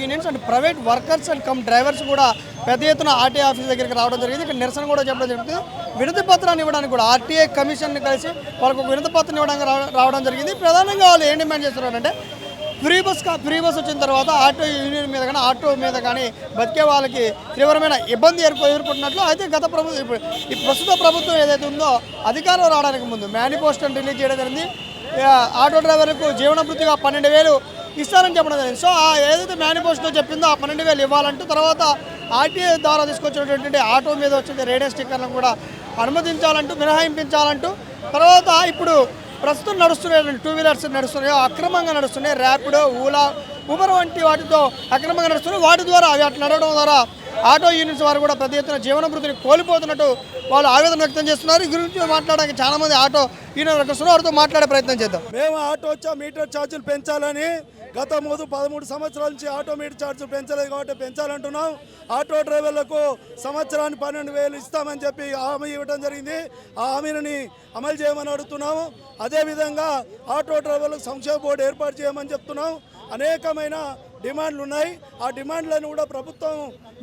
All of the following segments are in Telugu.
Unions and private workers and come drivers కూడా పెద్ద ఎత్తున ఆర్టీఏ ఆఫీస్ దగ్గరికి రావడం జరిగింది. ఇక్కడ నిరసన కూడా చెప్పడం జరుగుతుంది. వినతి పత్రాన్ని ఇవ్వడానికి కూడా ఆర్టీఏ కమిషన్ని కలిసి వాళ్ళకు ఒక వినతి పత్రం ఇవ్వడానికి రావడం జరిగింది. ప్రధానంగా వాళ్ళు ఏం డిమాండ్ చేస్తున్నారంటే ఫ్రీ బస్ వచ్చిన తర్వాత ఆటో యూనియన్ మీద కానీ ఆటో మీద కానీ బతికే వాళ్ళకి తీవ్రమైన ఇబ్బంది ఎదుర్కొంటున్నట్లు అయితే ఈ ప్రస్తుత ప్రభుత్వం ఏదైతే ఉందో అధికారంలో రావడానికి ముందు మేనిఫెస్టోని రిలీజ్ చేయడం జరిగింది. ఆటో డ్రైవర్లకు జీవనభృతిగా 12,000 ఇస్తారని చెప్పడం జరిగింది. సో ఏదైతే మేనిఫెస్టో చెప్పిందో ఆ 12,000 ఇవ్వాలంటూ తర్వాత ఆర్టీఏ ద్వారా తీసుకొచ్చినటువంటి ఆటో మీద వచ్చే రేడియో స్టిక్కర్లను కూడా అనుమతించాలంటూ మినహాయించాలంటూ తర్వాత ఇప్పుడు ప్రస్తుతం నడుస్తున్నాయి 2 వీలర్స్ నడుస్తున్నాయో అక్రమంగా నడుస్తున్నాయి. ర్యాపిడో ఊబర్ వంటి వాటితో అక్రమంగా నడుస్తున్నాయి. వాటి ద్వారా అవి నడవడం ద్వారా ఆటో యూనిట్స్ వారు కూడా పెద్ద ఎత్తున జీవనభృతిని కోల్పోతున్నట్టు వాళ్ళు ఆవేదన వ్యక్తం చేస్తున్నారు. ఈ గురించి మాట్లాడడానికి చాలా మంది ఆటో యూనియన్ వస్తున్నారు. వారితో మాట్లాడే ప్రయత్నం చేద్దాం. మేము ఆటో మీటర్ ఛార్జీలు పెంచాలని గత 13 సంవత్సరాల నుంచి ఆటో మీటర్ ఛార్జీలు పెంచలేదు కాబట్టి పెంచాలంటున్నాం. ఆటో డ్రైవర్లకు సంవత్సరానికి 12,000 ఇస్తామని చెప్పి హామీ ఇవ్వడం జరిగింది. ఆ హామీని అమలు చేయమని అడుగుతున్నాము. అదేవిధంగా ఆటో డ్రైవర్లకు సంక్షేమ బోర్డు ఏర్పాటు చేయమని చెప్తున్నాం. అనేకమైన డిమాండ్లు ఉన్నాయి. ఆ డిమాండ్లను కూడా ప్రభుత్వం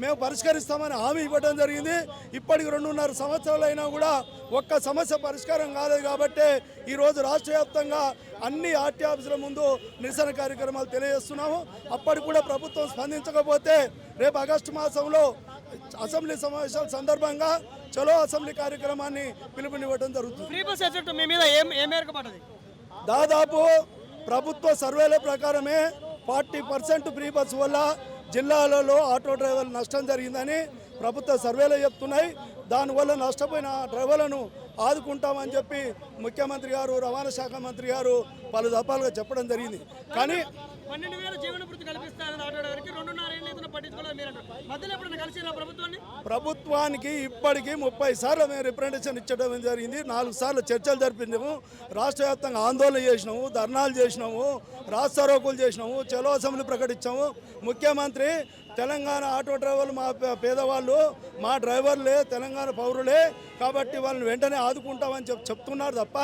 మేము పరిష్కరిస్తామని హామీ ఇవ్వడం జరిగింది. ఇప్పటికి 2.5 సంవత్సరాలు అయినా కూడా ఒక్క సమస్య పరిష్కారం కాలేదు. కాబట్టి ఈరోజు రాష్ట్ర వ్యాప్తంగా అన్ని ఆర్టీ ఆఫీసుల ముందు నిరసన కార్యక్రమాలు తెలియజేస్తున్నాము. అప్పటికి కూడా ప్రభుత్వం స్పందించకపోతే రేపు ఆగస్టు మాసంలో అసెంబ్లీ సమావేశాల సందర్భంగా చలో అసెంబ్లీ కార్యక్రమాన్ని పిలుపునివ్వడం జరుగుతుంది. దాదాపు ప్రభుత్వ సర్వేల ప్రకారమే 40% ఫ్రీ బస్సు వల్ల జిల్లాలలో ఆటో డ్రైవర్లు నష్టం జరిగిందని ప్రభుత్వ సర్వేలు చెప్తున్నాయి. దానివల్ల నష్టపోయిన డ్రైవర్లను ఆదుకుంటామని చెప్పి ముఖ్యమంత్రి గారు రవాణా శాఖ మంత్రి గారు పలు దఫాలుగా చెప్పడం జరిగింది. కానీ 12,000 జీవనభృతి కల్పిస్తారని ఆటో డ్రైవర్కి 2.5 ఏళ్ళైనా పట్టించుకోలేదు. మీరు మధ్యలో ఎప్పుడైనా కలిసినా ప్రభుత్వానికి ఇప్పటికీ 30 సార్లు మేము రిప్రజెంటేషన్ ఇచ్చడం జరిగింది. 4 సార్లు చర్చలు జరిపినాము. రాష్ట్ర వ్యాప్తంగా ఆందోళన చేసినాము, ధర్నాలు చేసినాము, రాస్తారోకులు చేసినాము, చలో అసెంబ్లీ ప్రకటించాము. ముఖ్యమంత్రి తెలంగాణ ఆటో డ్రైవర్లు మా పేదవాళ్ళు, మా డ్రైవర్లే తెలంగాణ పౌరులే కాబట్టి వాళ్ళని వెంటనే ఆదుకుంటామని చెప్తున్నారు తప్ప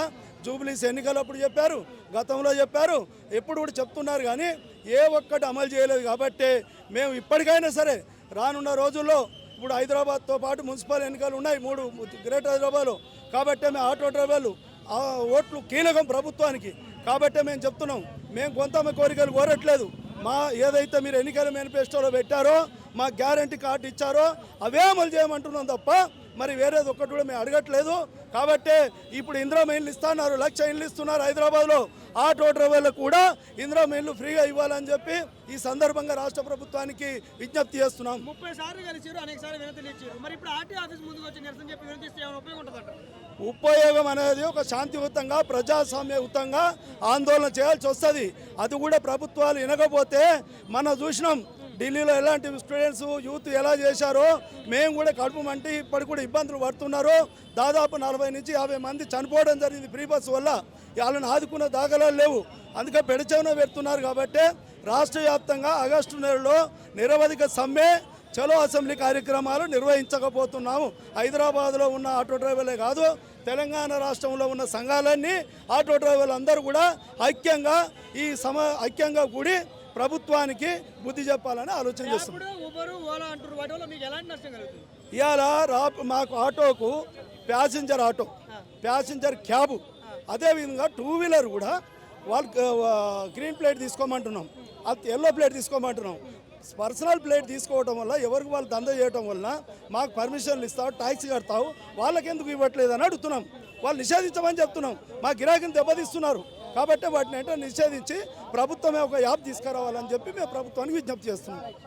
జూబ్లీస్ ఎన్నికలప్పుడు చెప్పారు, గతంలో చెప్పారు, ఎప్పుడు కూడా చెప్తున్నారు. కానీ ఏ ఒక్కటి అమలు చేయలేదు. కాబట్టి మేము ఇప్పటికైనా సరే రానున్న రోజుల్లో ఇప్పుడు హైదరాబాద్తో పాటు మున్సిపల్ ఎన్నికలు ఉన్నాయి 3 గ్రేటర్ హైదరాబాద్లో. కాబట్టి మేము ఆటో డ్రైవర్లు ఓట్లు కీలకం ప్రభుత్వానికి. కాబట్టి మేము చెప్తున్నాం, మేము కొంత కోరికలు కోరట్లేదు. మా ఏదైతే మీరు ఎన్నికల మేనిఫెస్టోలో పెట్టారో, మా గ్యారంటీ కార్డు ఇచ్చారో అవే అమలు చేయమంటున్నాం తప్ప మరి వేరేది ఒక్కటి కూడా మేము అడగట్లేదు. కాబట్టి ఇప్పుడు ఇందిరమ్మ ఇల్లు ఇస్తున్నారు, 1,00,000 ఇల్లు ఇస్తున్నారు హైదరాబాద్లో. ఆటో డ్రైవర్లకు కూడా ఇందిరమ్మ ఇల్లు ఫ్రీగా ఇవ్వాలని చెప్పి ఈ సందర్భంగా రాష్ట్ర ప్రభుత్వానికి విజ్ఞప్తి చేస్తున్నాం. 30 సార్లు కలిసారు, అనేక సార్లు వినతులు ఇచ్చారు. మరి ఇప్పుడు ఆర్టీ ఆఫీస్ ముందుకు వచ్చి నిరసన చెప్పి వినతిస్తే ఏమైనా ఉపయోగం ఉంటుందంట? ఉపయోగం అనేది ఒక శాంతియుతంగా ప్రజాస్వామ్యయుతంగా ఆందోళన చేయాల్సి వస్తుంది. అది కూడా ప్రభుత్వాలు వినకపోతే మనం చూసినాం ఢిల్లీలో ఎలాంటి స్టూడెంట్స్ యూత్ ఎలా చేశారో మేము కూడా కడుపు మంటి ఇప్పటికి కూడా ఇబ్బందులు పడుతున్నారు. దాదాపు 40 నుంచి 50 మంది చనిపోవడం జరిగింది ఫ్రీ బస్సు వల్ల. వాళ్ళని ఆదుకున్న దాఖలాలు లేవు. అందుకే పెడచెవిన పెడుతున్నారు. కాబట్టి రాష్ట్ర వ్యాప్తంగా ఆగస్టు నెలలో నిరవధిక సమ్మె చలో అసెంబ్లీ కార్యక్రమాలు నిర్వహించకపోతున్నాము. హైదరాబాద్లో ఉన్న ఆటో డ్రైవర్లే కాదు, తెలంగాణ రాష్ట్రంలో ఉన్న సంఘాలన్నీ ఆటో డ్రైవర్లు అందరూ కూడా ఐక్యంగా కూడి ప్రభుత్వానికి బుద్ధి చెప్పాలని ఆలోచన చేస్తున్నాం. ఇవాళ మాకు ఆటోకు ప్యాసింజర్ క్యాబు, అదేవిధంగా 2 వీలర్ కూడా వాళ్ళు గ్రీన్ ప్లేట్ తీసుకోమంటున్నాం, అది ఎల్లో ప్లేట్ తీసుకోమంటున్నాం. పర్సనల్ ప్లేట్ తీసుకోవడం వల్ల ఎవరికి వాళ్ళు దందా చేయడం వల్ల మాకు పర్మిషన్లు ఇస్తావు, ట్యాక్స్ కడతావు, వాళ్ళకెందుకు ఇవ్వట్లేదు అని అడుగుతున్నాం. వాళ్ళు నిషేధించమని చెప్తున్నాం. మా గిరాకీని దెబ్బతీస్తున్నారు. కాబట్టి వాటిని నిషేధించి ప్రభుత్వమే ఒక యాప్ తీసుకురావాలని చెప్పి మేము ప్రభుత్వానికి విజ్ఞప్తి చేస్తున్నాం.